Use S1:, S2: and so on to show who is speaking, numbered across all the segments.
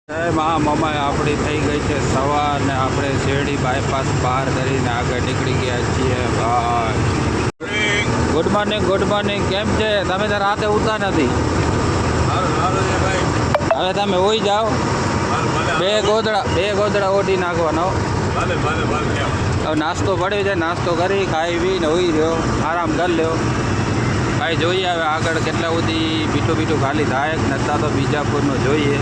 S1: મમ્મા આપણી થઈ ગઈ છે સવાર ને આપણે શેરડી બાયપાસ પાર કરીને આગળ નીકળી ગયા છીએ ભાઈ. ગુડ મોર્નિંગ કેમ છે? તમે તો રાતે ઉતા નથી. હવે તમે હોઈ જાઓ. બે ગોદડા ઓઢી નાખવાનો. હવે નાસ્તો પડ્યો છે, નાસ્તો કરી ખાઈ પીને હોઈ રહ્યો, આરામ કરી લ્યો ભાઈ. જોઈએ હવે આગળ કેટલા સુધી બીઠું ખાલી થાય નતા તો બીજાપુરનું જોઈએ.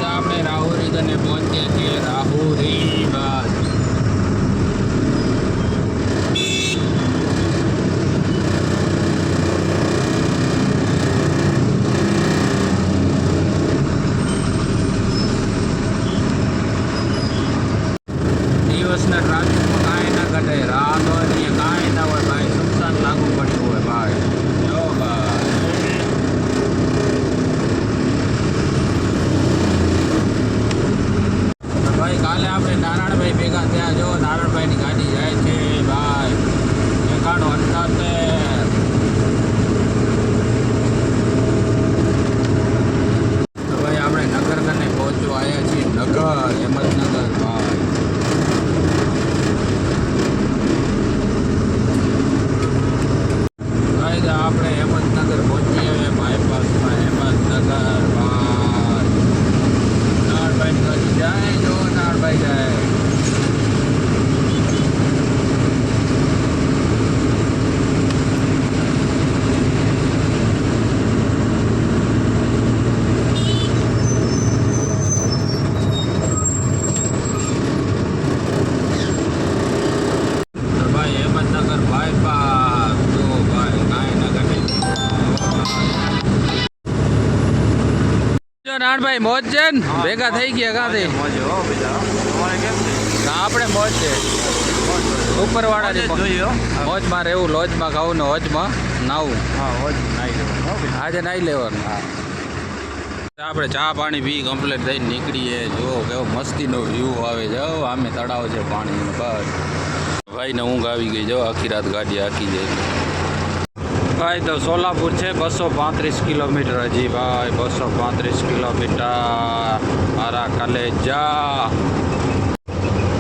S1: આપણે રાહુરી કને પહોંચ્યા છીએ. રાહુરી બાદ દિવસના ટ્રાફિકમાં કાંઈ ના ઘટે. રાત હોય અહીંયા કાંઈ ના હોય ભાઈ, સુનસાન લાગુ પડતું હોય ભાઈ. જો ભાઈ કાલે આપણે નારાયણભાઈ ભેગા થયા. જો નારાયણભાઈની ગાડી જાય છે ભાઈ, એકાણો 78. તો ભાઈ આપણે નગર કને પહોંચવા આવ્યા છીએ. નગર હેમતનગર ભાઈ. ભાઈ આપણે હેમતનગર પહોંચી આવ્યા બાયપાસમાં. હેમતનગર ભાઈ નારાયણભાઈની ગાડી જાય. જો નારાયણભાઈ જાય. તો ભાઈ હેમતનગર બાયપાસ. જો ભાઈ કાંઈ ના ઘટે. જો નારાયણભાઈ મોજ છે ને? ભેગા થઈ ગયા કાંથી? આપણે મોજ છે ઉપરવાળાની મોજમાં રહેવું, લોજમાં ખાવું ને હોજમાં નાવું. આજે નાહી લેવાનું. આપણે ચા પાણી પી કમ્પ્લીટ થઈને નીકળીએ. જો કેવો મસ્તીનો વ્યૂ આવે છે. આમે તળાવ છે પાણી. બસ ભાઈને ઊંઘ આવી ગઈ. જો આખી રાત ગાડી આખી જાય ભાઈ. તો સોલાપુર છે 235 કિલોમીટર હજી ભાઈ. 235 કિલોમીટર મારા કલેજા.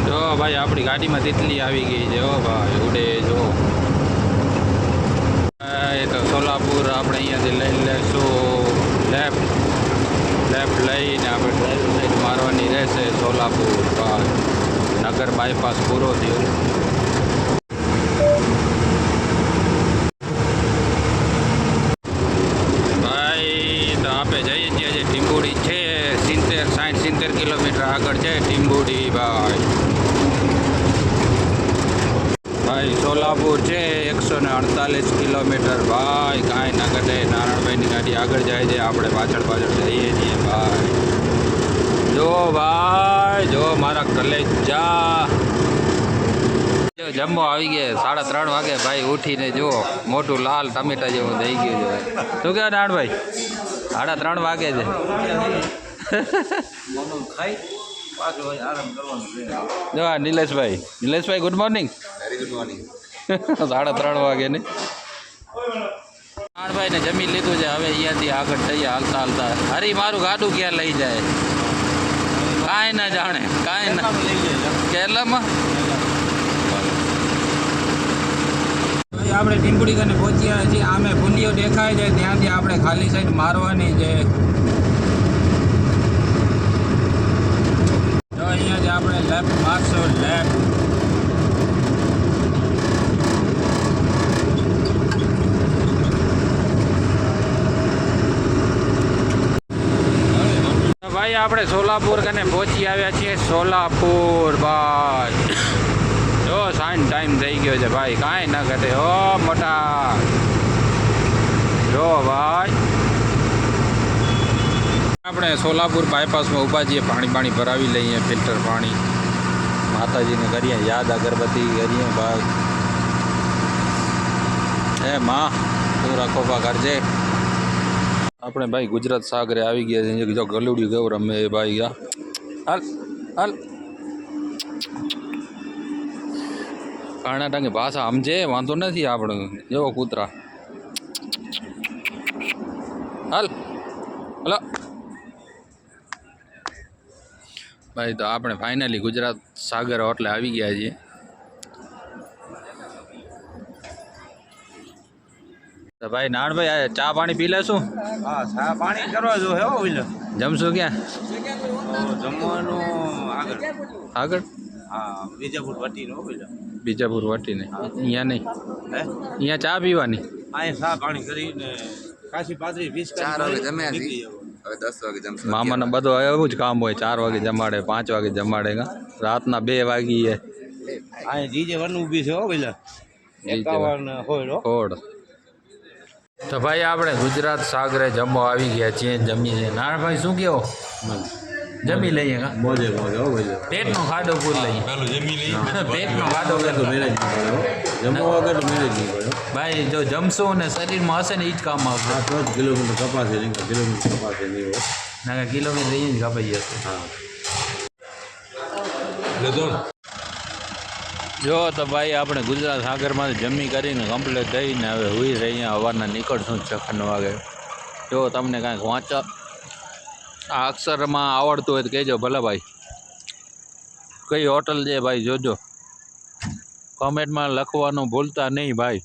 S1: જો ભાઈ આપણી ગાડીમાં તિતલી આવી ગઈ છે. હો ભાઈ ઉડે. જો એ તો સોલાપુર આપણે અહીંયાથી લઈ લેશું લેફ્ટ લઈને આપણે ડ્રાઈવ સાઈડ મારવાની રહેશે. સોલાપુર ભાઈ નગર બાયપાસ પૂરો થયો. ભાઈ તો આપણે જઈએ છીએ જે ટીમ્બુડી છે 70 કિલોમીટર આગળ છે ટીમ્બુડી ભાઈ. ભાઈ સોલાપુર છે 148 કિલોમીટર ભાઈ. કાંઈ ના ઘટે. નારાયણભાઈની ગાડી આગળ જાય છે, આપણે પાછળ જઈએ છીએ ભાઈ. જો ભાઈ જો મારા કલેજા. જો જમ્બો આવી ગયા 3:30 વાગે ભાઈ. ઉઠીને જુઓ મોટું લાલ ટમેટા જેવું થઈ ગયું છે ભાઈ. શું કહેવાય નારાયણભાઈ? 3:30 વાગે છે. જો Nileshbhai good morning. Very good morning. 3:30 વાગે ને નારાયણભાઈને જમી લીધું છે. હવે અહીંયાથી આગળ થઈએ હાલતા. હરી મારું ગાડું ક્યાં લઈ જાય કાંઈ ના જાણે. કાંઈ ના કેરલામાં આપણે ટીમ્બુડી કને પહોંચ્યા છીએ. આમે ભૂલીઓ દેખાય છે ત્યાંથી આપણે ખાલી સાઈડ મારવાની છે. તો અહીંયાથી આપણે લેફ્ટ મારશું. લેફ્ટ ભાઈ આપણે સોલાપુર કને પહોંચી આવ્યા છીએ. સોલાપુર ભાઈ જો સાંજ ટાઈમ થઈ ગયો છે ભાઈ. કાંઈ ના ઘટે. ઓ મોટા જો ભાઈ આપણે સોલાપુર બાયપાસમાં ઊભા છીએ. પાણી ભરાવી લઈએ. ફિલ્ટર પાણી માતાજીને કરીએ યાદ, અગરબત્તી કરીએ ભાઈ. એ માં તું રાખોપા કરજે. આપણે ભાઈ ગુજરાત સાગરે આવી ગયા છે. જો ગલુડિયું કેવું રમે ભાઈ. હાલ કર્ણાટકની ભાષા સમજે વાંધો નથી. આપણે જેવો કૂતરા હાલ હલો ભાઈ તો આપણે ફાઇનલી ગુજરાત સાગર હોટલે આવી ગયા છીએ. તો ભાઈ નાણભાઈ આ ચા પાણી પી લેશું?
S2: હા, ચા પાણી કરવા જો હે ઓઈલ.
S1: જમશું ક્યાં?
S2: જમવાનું આગળ.
S1: આગળ?
S2: હા, બીજાપુર વટીનો ઓઈલ.
S1: બીજાપુર વટીને અહીંયા નહીં,
S2: હે
S1: અહીંયા ચા પીવાની.
S2: અહીંયા ચા પાણી કરીને કાશી પાત્રી 20
S3: 4 વાગે જમ્યા છીએ. હવે 10 વાગે જમશું.
S1: મામાને બધું એવું જ કામ હોય. 4 વાગે જમાડે, 5 વાગે જમાડે, રાતના 2 વાગીએ.
S2: અહીંયા જીજે વન ઊભી છે ઓઈલ. 51 હોયડો.
S1: હોડ. તો ભાઈ આપણે ગુજરાત સાગરે જમવા આવી ગયા છીએ. જમીએ છીએ. નાણભાઈ શું કહો? જમી લઈએ કા?
S2: મોજે મોજે હો ભાઈ.
S1: પેટનો ખાડો પૂર લઈએ.
S2: પેલું જમી લઈએ.
S1: પેટનો ખાડો
S2: તો મેરેજ નહીં કર્યો. જમવા વગર મેરેજ નહીં કર્યો.
S1: ભાઈ જો જમશું ને શરીરમાં હશે ને એ જ કામ આવશે.
S2: હા, 3 કિલોમીટર કપાસે નહીં, કિલોમીટર કપાસે નહીં હોય.
S1: ના કિલોમીટર એ જ કપાઈ જશે.
S2: હા.
S1: જો તો ભાઈ આપણે ગુજરાત સાગરમાંથી જમી કરીને કમ્પ્લીટ થઈને હવે હુઈ રહીએ. હવારના નીકળશું 6 વાગે. જો તમને કાંઈક વાંચ આ અક્ષરમાં આવડતું હોય તો કહેજો ભલે ભાઈ. કઈ હોટલ છે ભાઈ જોજો, કમેન્ટમાં લખવાનું ભૂલતા નહીં ભાઈ.